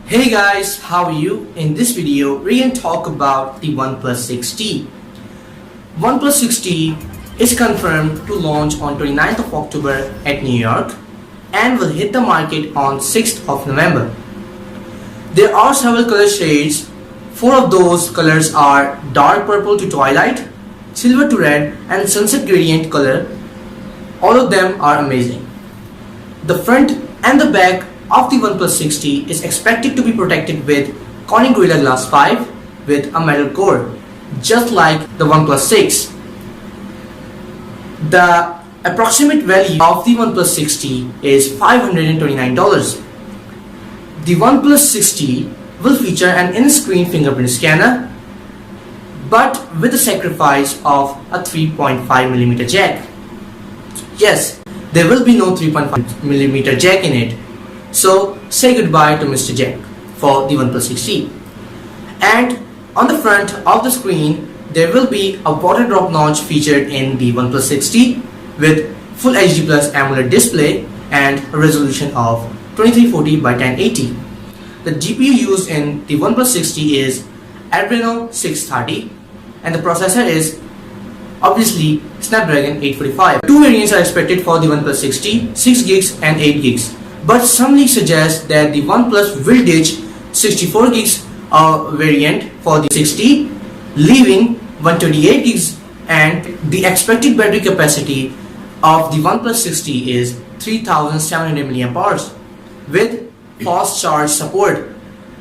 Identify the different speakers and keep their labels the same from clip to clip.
Speaker 1: Hey guys, how are you? In this video, we're going to talk about the OnePlus6t. OnePlus6t is confirmed to launch on 29th of October at New York and will hit the market on 6th of November. There are several color shades. 4 of those colors are dark purple to twilight, silver to red, and sunset gradient color. All of them are amazing. The front and the back of the OnePlus6t is expected to be protected with Corning Gorilla Glass 5 with a metal core, just like the OnePlus 6. The approximate value of the OnePlus6t is $529. The OnePlus6t will feature an in-screen fingerprint scanner, but with the sacrifice of a 3.5mm jack. Yes, there will be no 3.5mm jack in it. So say goodbye to Mr. Jack for the OnePlus6t. And on the front of the screen, there will be a water drop notch featured in the OnePlus6t with Full HD Plus AMOLED display and a resolution of 2340 by 1080. The GPU used in the OnePlus6t is Adreno 630 and the processor is obviously Snapdragon 845. Two variants are expected for the OnePlus6t, 6GB and 8GB. But some leaks suggest that the OnePlus will ditch 64GB variant for the 6T, leaving 128GB, and the expected battery capacity of the OnePlus6T is 3700 mAh with fast charge support.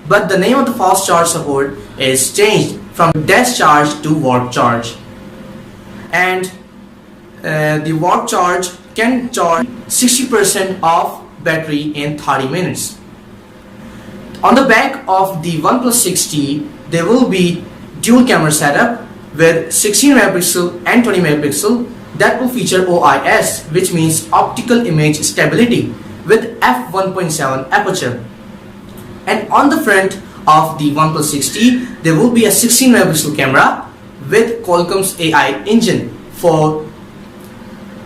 Speaker 1: But the name of the fast charge support is changed from dash charge to warp charge. And the warp charge can charge 60% of battery in 30 minutes. On the back of the OnePlus6t, there will be dual camera setup with 16MP and 20MP that will feature OIS, which means optical image stability, with f1.7 aperture. And on the front of the OnePlus6t, there will be a 16MP camera with Qualcomm's AI engine for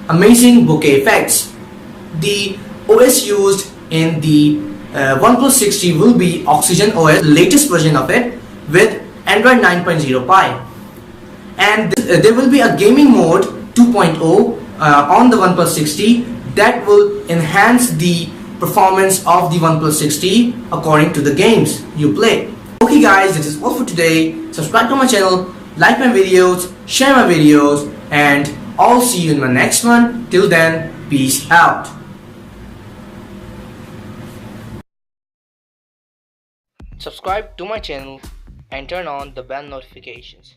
Speaker 1: amazing bokeh effects. The OS used in the OnePlus6t will be Oxygen OS, the latest version of it, with Android 9.0 Pie. And there will be a gaming mode 2.0 on the OnePlus6t that will enhance the performance of the OnePlus6t according to the games you play. Okay guys, this is all for today. Subscribe to my channel, like my videos, share my videos, and I'll see you in my next one. Till then, peace out. Subscribe to my channel and turn on the bell notifications.